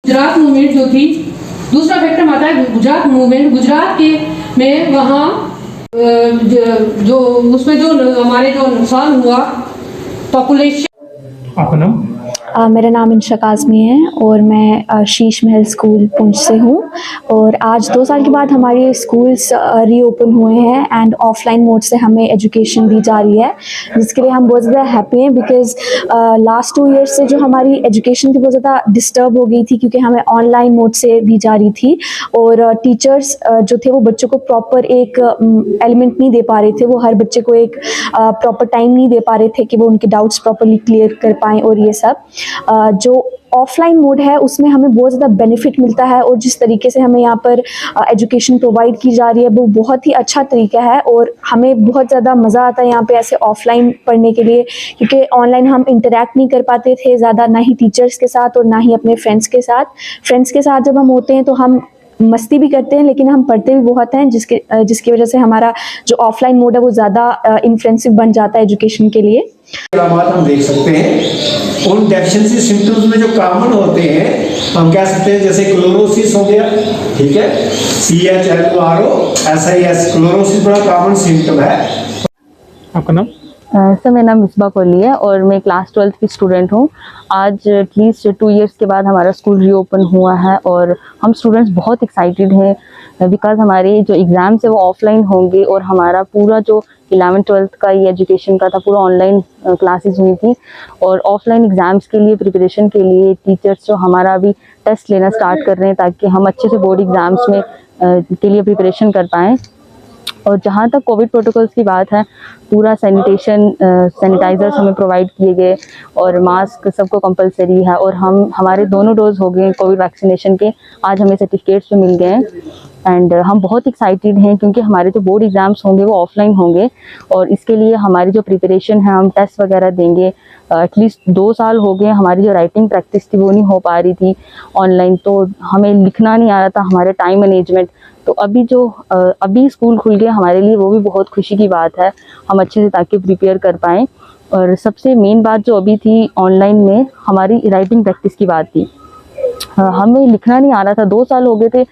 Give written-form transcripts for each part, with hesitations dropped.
Gujarat movement जो थी, दूसरा फैक्टर आता है गुजरात मूवमेंट। गुजरात के में वहाँ जो उसमें जो हमारे जो नुकसान हुआ पॉपुलेशन। आपका नाम? मेरा नाम इंशा काज़मी है और मैं शीश महल स्कूल पुंछ से हूँ। और आज 2 साल के बाद हमारे स्कूल्स रीओपन हुए हैं एंड ऑफलाइन मोड से हमें एजुकेशन दी जा रही है, जिसके लिए हम बहुत ज़्यादा हैप्पी हैं। बिकॉज़ लास्ट 2 ईयर्स से जो हमारी एजुकेशन की बहुत ज़्यादा डिस्टर्ब हो गई थी, क्योंकि हमें ऑनलाइन मोड से दी जा रही थी और टीचर्स जो थे वो बच्चों को प्रॉपर एक एलिमेंट नहीं दे पा रहे थे। वो हर बच्चे को एक प्रॉपर टाइम नहीं दे पा रहे थे कि वो उनके डाउट्स प्रॉपरली क्लियर कर पाएँ। और ये सब जो ऑफलाइन मोड है उसमें हमें बहुत ज़्यादा बेनिफिट मिलता है और जिस तरीके से हमें यहाँ पर एजुकेशन प्रोवाइड की जा रही है वो बहुत ही अच्छा तरीका है और हमें बहुत ज़्यादा मज़ा आता है यहाँ पे ऐसे ऑफलाइन पढ़ने के लिए, क्योंकि ऑनलाइन हम इंटरेक्ट नहीं कर पाते थे ज़्यादा, ना ही टीचर्स के साथ और ना ही अपने फ्रेंड्स के साथ। फ्रेंड्स के साथ जब हम होते हैं तो हम मस्ती भी करते हैं लेकिन हम पढ़ते भी बहुत हैं, जिसकी वजह से हमारा जो ऑफलाइन मोड है वो ज़्यादा इन्फ्लुएंसिव बन जाता है एजुकेशन के लिए। बात हम देख सकते हैं उन डेफिशिएंसी सिम्टम्स में जो कॉमन होते हैं हम कह सकते हैं, जैसे क्लोरोसिस हो गया, ठीक है, CHLOROSIS, क्लोरोसिस बड़ा कॉमन सिम्टम है। आपका नाम? सर मेरा नाम मिसबा कोहली है और मैं क्लास 12th की स्टूडेंट हूँ। आज एटलीस्ट 2 इयर्स के बाद हमारा स्कूल रीओपन हुआ है और हम स्टूडेंट्स बहुत एक्साइटेड हैं बिकॉज़ हमारे जो एग्ज़ाम्स है वो ऑफलाइन होंगे और हमारा पूरा जो 11th 12th का ये एजुकेशन का था पूरा ऑनलाइन क्लासेस हुई थी। और ऑफलाइन एग्ज़ाम्स के लिए प्रिपरेशन के लिए टीचर्स जो हमारा अभी टेस्ट लेना स्टार्ट कर रहे हैं ताकि हम अच्छे से बोर्ड एग्ज़ाम्स में के लिए प्रिपरेशन कर पाएँ। और जहाँ तक कोविड प्रोटोकॉल्स की बात है, पूरा सैनिटाइजर्स हमें प्रोवाइड किए गए और मास्क सबको कंपलसरी है और हमारे दोनों डोज हो गए कोविड वैक्सीनेशन के, आज हमें सर्टिफिकेट्स भी मिल गए हैं। एंड हम बहुत एक्साइटेड हैं क्योंकि हमारे जो बोर्ड एग्ज़ाम्स होंगे वो ऑफलाइन होंगे और इसके लिए हमारी जो प्रिपरेशन है, हम टेस्ट वगैरह देंगे। एटलीस्ट 2 साल हो गए हमारी जो राइटिंग प्रैक्टिस थी वो नहीं हो पा रही थी ऑनलाइन, तो हमें लिखना नहीं आ रहा था, हमारे टाइम मैनेजमेंट। तो अभी स्कूल खुल गए हमारे लिए, वो भी बहुत खुशी की बात है, हम अच्छे से ताकि प्रिपेयर कर पाएँ। और सबसे मेन बात जो अभी थी ऑनलाइन में, हमारी राइटिंग प्रैक्टिस की बात थी। हमें लिखना नहीं आ रहा था, 2 साल हो गए थे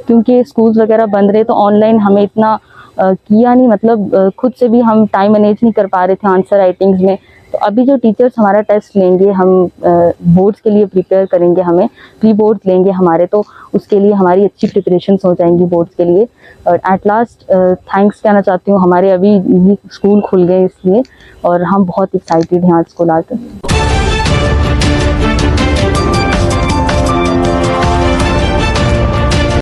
क्योंकि स्कूल्स वगैरह बंद रहे, तो ऑनलाइन हमें इतना किया नहीं, मतलब खुद से भी हम टाइम मैनेज नहीं कर पा रहे थे आंसर राइटिंग्स में। तो अभी जो टीचर्स हमारा टेस्ट लेंगे, हम बोर्ड्स के लिए प्रिपेयर करेंगे, हमें प्री बोर्ड्स लेंगे हमारे, तो उसके लिए हमारी अच्छी प्रिपरेशंस हो जाएंगी बोर्ड्स के लिए। और एट लास्ट थैंक्स कहना चाहती हूँ, हमारे अभी स्कूल खुल गए इसलिए, और हम बहुत एक्साइटेड हैं आज स्कूल आकर।